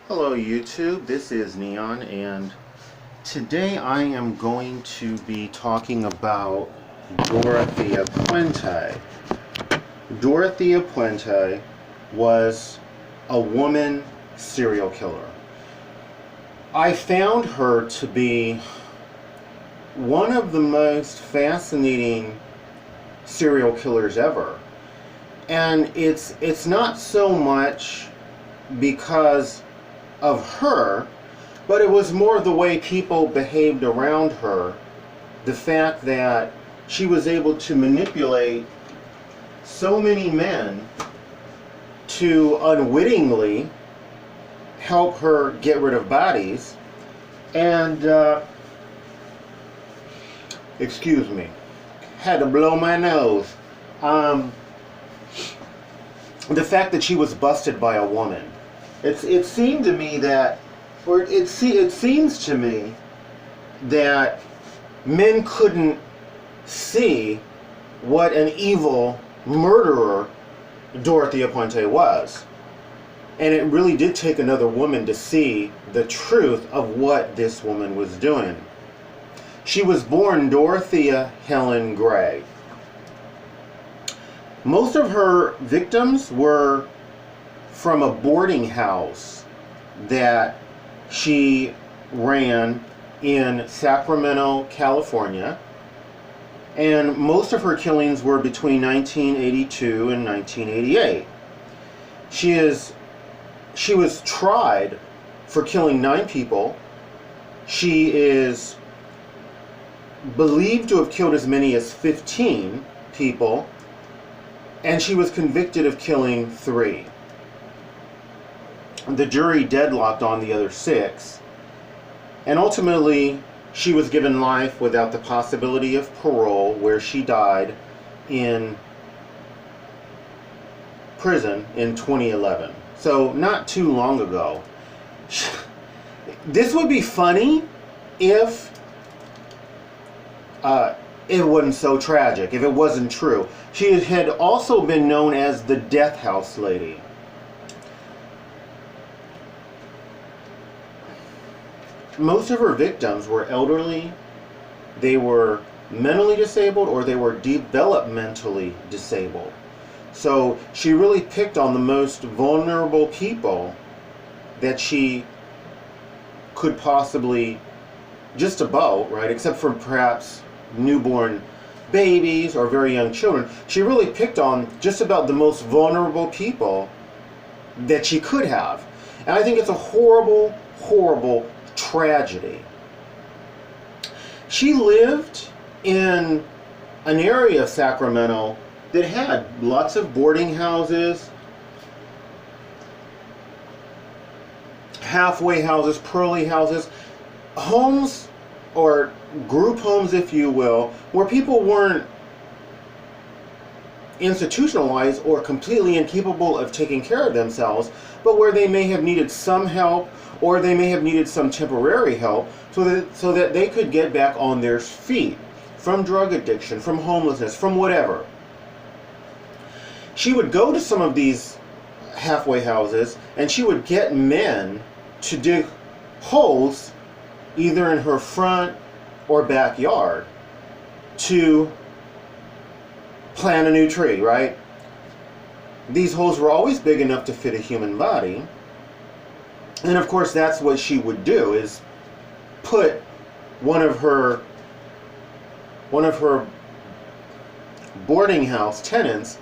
Hello YouTube, this is Neon, and today I am going to be talking about Dorothea Puente. Dorothea Puente was a woman serial killer. I found her to be one of the most fascinating serial killers ever. And it's not so much because of her, but it was more the way people behaved around her. The fact that she was able to manipulate so many men to unwittingly help her get rid of bodies. And excuse me, had to blow my nose. The fact that she was busted by a woman. It seemed to me that, or it seems to me that men couldn't see what an evil murderer Dorothea Puente was. And it really did take another woman to see the truth of what this woman was doing. She was born Dorothea Helen Gray. Most of her victims were from a boarding house that she ran in Sacramento, California. And most of her killings were between 1982 and 1988. She was tried for killing 9 people. She is believed to have killed as many as 15 people, and she was convicted of killing 3. The jury deadlocked on the other 6, and ultimately she was given life without the possibility of parole, where she died in prison in 2011. So not too long ago. This would be funny if it wasn't so tragic, if it wasn't true. She had also been known as the Death House Lady. Most of her victims were elderly, they were mentally disabled, or they were developmentally disabled. So she really picked on the most vulnerable people that she could possibly, just about, right, except for perhaps newborn babies or very young children. She really picked on just about the most vulnerable people that she could have. And I think it's a horrible, horrible tragedy. She lived in an area of Sacramento that had lots of boarding houses, halfway houses, pearly houses, homes, or group homes, if you will, where people weren't institutionalized or completely incapable of taking care of themselves, but where they may have needed some help, or they may have needed some temporary help so that they could get back on their feet from drug addiction, from homelessness, from whatever. She would go to some of these halfway houses and she would get men to dig holes either in her front or backyard to plant a new tree, right? These holes were always big enough to fit a human body. And of course that's what she would do, is put one of her boarding house tenants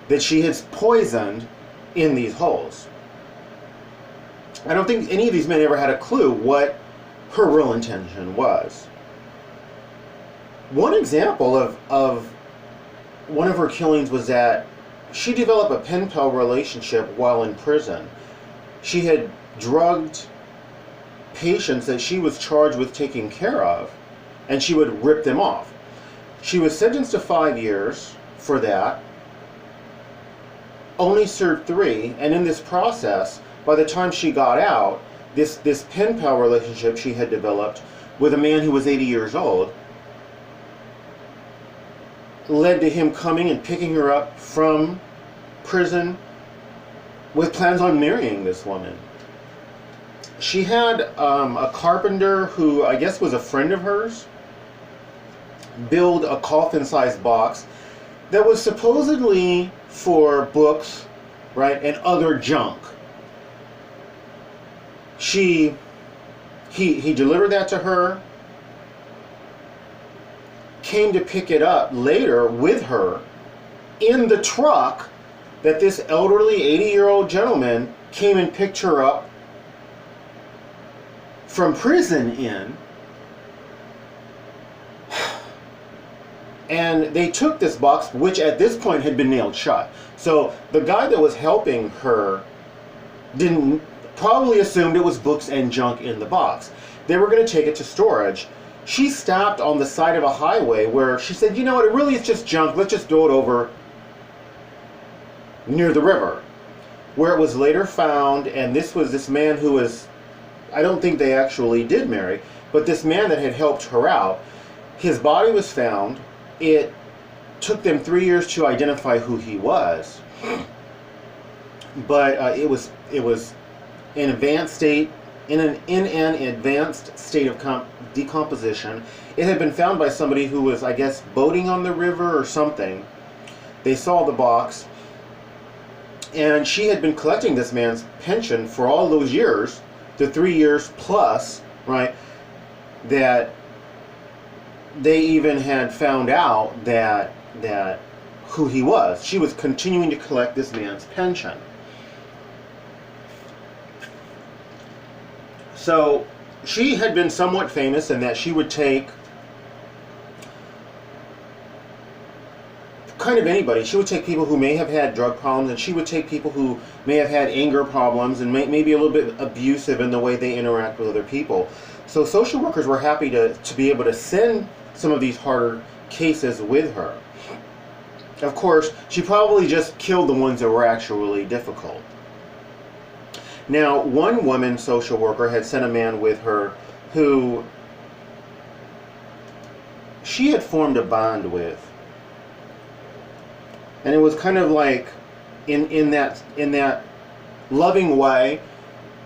that she has poisoned in these holes. I don't think any of these men ever had a clue what her real intention was. One example of one of her killings was that she developed a pen pal relationship while in prison. She had drugged patients that she was charged with taking care of, and she would rip them off. She was sentenced to 5 years for that, only served 3, and in this process, by the time she got out, this pen pal relationship she had developed with a man who was 80 years old led to him coming and picking her up from prison with plans on marrying this woman. she had a carpenter who I guess was a friend of hers build a coffin-sized box that was supposedly for books, right, and other junk. He delivered that to her, came to pick it up later with her in the truck that this elderly 80-year-old gentleman came and picked her up from prison in. And they took this box, which at this point had been nailed shut. So the guy that was helping her didn't probably assumed it was books and junk in the box. They were going to take it to storage. She stopped on the side of a highway where she said, you know what, it really is just junk. Let's just throw it over near the river, where it was later found. And this was this man who was, I don't think they actually did marry, but this man that had helped her out, his body was found. It took them 3 years to identify who he was, but it was in advanced state, in an advanced state of decomposition. It had been found by somebody who was, I guess, boating on the river or something. They saw the box, and she had been collecting this man's pension for all those years, the 3 years plus, right, that they even had found out that who he was. She was continuing to collect this man's pension. So she had been somewhat famous in that she would take kind of anybody. She would take people who may have had drug problems, and she would take people who may have had anger problems and maybe a little bit abusive in the way they interact with other people. So social workers were happy to be able to send some of these harder cases with her. Of course, she probably just killed the ones that were actually really difficult. Now, one woman social worker had sent a man with her who she had formed a bond with. And it was kind of like in that loving way,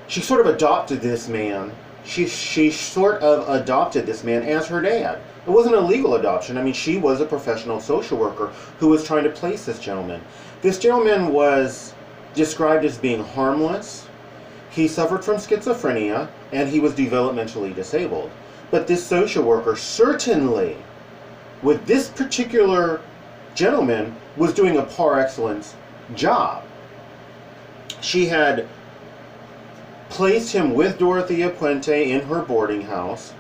she sort of adopted this man. She sort of adopted this man as her dad. It wasn't a legal adoption. I mean, she was a professional social worker who was trying to place this gentleman. This gentleman was described as being harmless. He suffered from schizophrenia, and he was developmentally disabled. But this social worker certainly, with this particular gentleman, was doing a par excellence job. She had placed him with Dorothea Puente in her boarding house,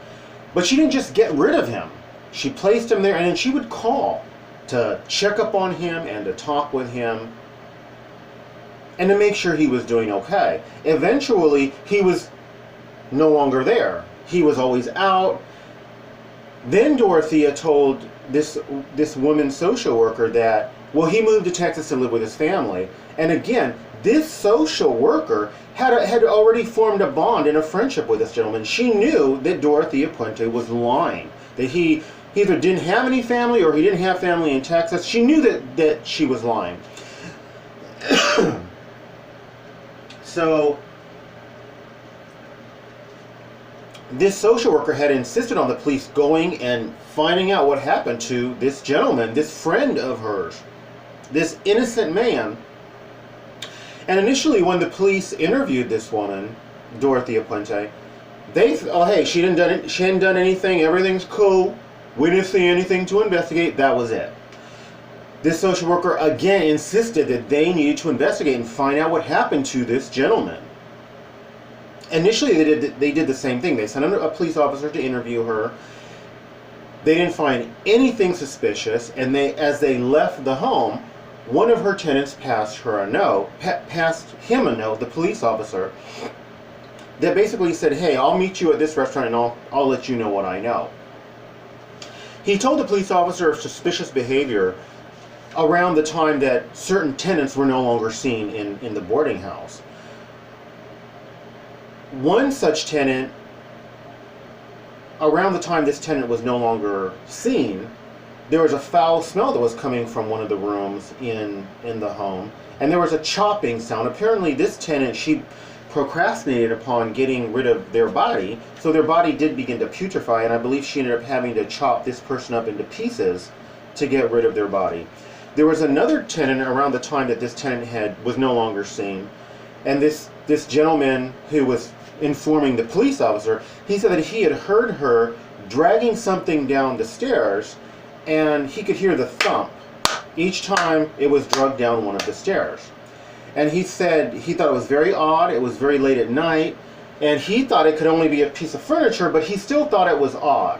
but she didn't just get rid of him. She placed him there, and then she would call to check up on him and to talk with him and to make sure he was doing okay. Eventually, he was no longer there. He was always out. Then Dorothea told this woman social worker that, well, he moved to Texas to live with his family. And again, this social worker had already formed a bond and a friendship with this gentleman. She knew that Dorothea Puente was lying, that he either didn't have any family or he didn't have family in Texas. She knew that she was lying. So this social worker had insisted on the police going and finding out what happened to this gentleman, this friend of hers, this innocent man. And initially, when the police interviewed this woman, Dorothea Puente, they thought, oh, hey, she hadn't done anything, everything's cool, we didn't see anything to investigate, that was it. This social worker again insisted that they needed to investigate and find out what happened to this gentleman. Initially, they did the same thing. They sent a police officer to interview her. They didn't find anything suspicious, and as they left the home, one of her tenants passed him a note, the police officer, that basically said, hey, I'll meet you at this restaurant and I'll let you know what I know. He told the police officer of suspicious behavior around the time that certain tenants were no longer seen in the boarding house. One such tenant, around the time this tenant was no longer seen, there was a foul smell that was coming from one of the rooms in the home, and there was a chopping sound. Apparently this tenant, procrastinated upon getting rid of their body, so their body did begin to putrefy, and I believe she ended up having to chop this person up into pieces to get rid of their body. There was another tenant around the time that this tenant was no longer seen, and this gentleman who was informing the police officer, he said that he had heard her dragging something down the stairs, and he could hear the thump each time it was dragged down one of the stairs. And he said he thought it was very odd, it was very late at night, and he thought it could only be a piece of furniture, but he still thought it was odd.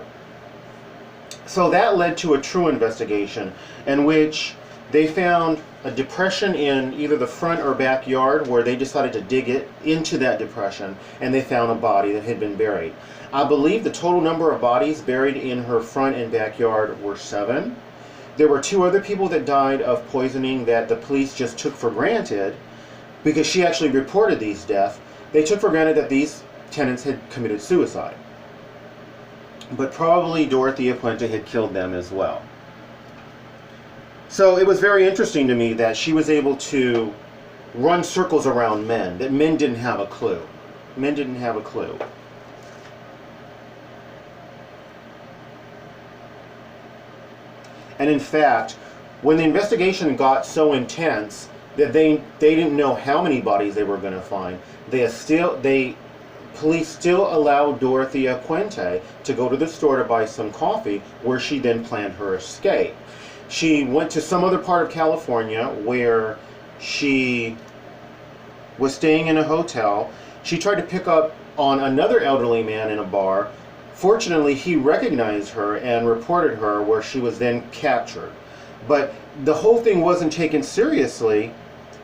So that led to a true investigation in which they found a depression in either the front or backyard, where they decided to dig it into that depression, and they found a body that had been buried. I believe the total number of bodies buried in her front and backyard were 7. There were 2 other people that died of poisoning that the police just took for granted, because she actually reported these deaths. They took for granted that these tenants had committed suicide. But probably Dorothea Puente had killed them as well. So it was very interesting to me that she was able to run circles around men, that men didn't have a clue. Men didn't have a clue. And in fact, when the investigation got so intense that they didn't know how many bodies they were going to find, police still allowed Dorothea Puente to go to the store to buy some coffee, where she then planned her escape. She went to some other part of California where she was staying in a hotel. She tried to pick up on another elderly man in a bar. Fortunately, he recognized her and reported her, where she was then captured. But the whole thing wasn't taken seriously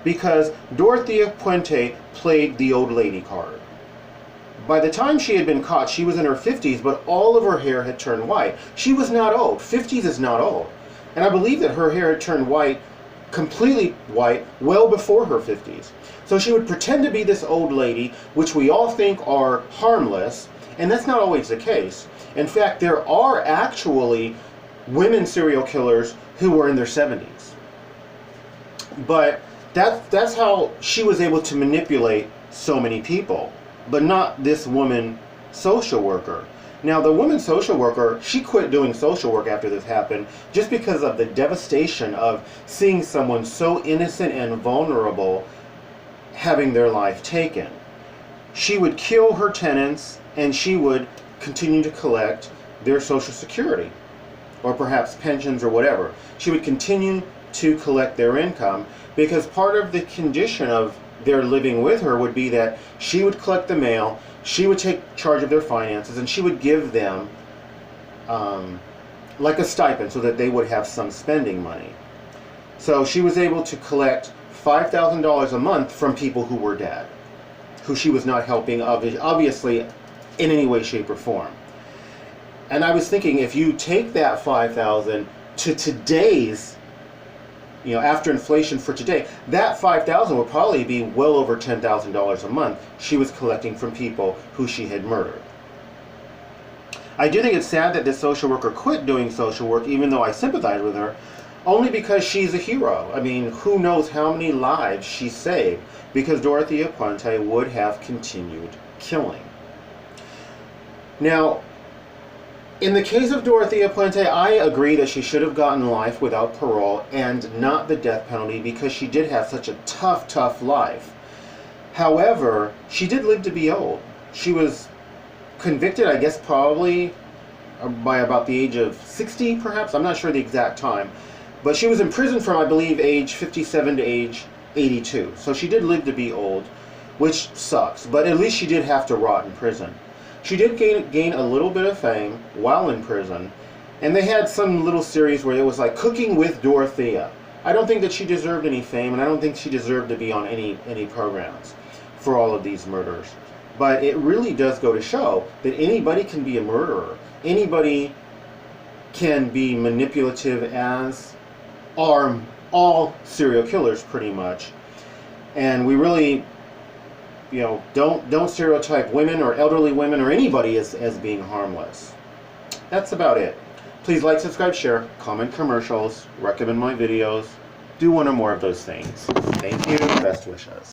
because Dorothea Puente played the old lady card. By the time she had been caught, she was in her 50s, but all of her hair had turned white. She was not old. 50s is not old. And I believe that her hair had turned white, completely white, well before her 50s. So she would pretend to be this old lady, which we all think are harmless, and that's not always the case. In fact, there are actually women serial killers who were in their 70s. But that's how she was able to manipulate so many people, but not this woman social worker. Now, the woman social worker, she quit doing social work after this happened just because of the devastation of seeing someone so innocent and vulnerable having their life taken. She would kill her tenants, and she would continue to collect their Social Security, or perhaps pensions or whatever. She would continue to collect their income, because part of the condition of their living with her would be that she would collect the mail, she would take charge of their finances, and she would give them like a stipend so that they would have some spending money. So she was able to collect $5,000 a month from people who were dead, who she was not helping, obviously, in any way, shape, or form. And I was thinking, if you take that $5,000 to today's, after inflation for today, that $5,000 would probably be well over $10,000 a month she was collecting from people who she had murdered. I do think it's sad that this social worker quit doing social work, even though I sympathize with her, only because she's a hero. I mean, who knows how many lives she saved, because Dorothea Puente would have continued killing. Now, in the case of Dorothea Puente, I agree that she should have gotten life without parole and not the death penalty, because she did have such a tough, tough life. However, she did live to be old. She was convicted, I guess, probably by about the age of 60, perhaps. I'm not sure the exact time. But she was in prison from, I believe, age 57 to age 82. So she did live to be old, which sucks. But at least she did have to rot in prison. She did gain a little bit of fame while in prison, and they had some little series where it was like Cooking with Dorothea. I don't think that she deserved any fame, and I don't think she deserved to be on any programs for all of these murders. But it really does go to show that anybody can be a murderer. Anybody can be manipulative, as are all serial killers pretty much. And we really, don't stereotype women or elderly women or anybody as being harmless. That's about it. Please like, subscribe, share, comment commercials, recommend my videos. Do one or more of those things. Thank you. Best wishes.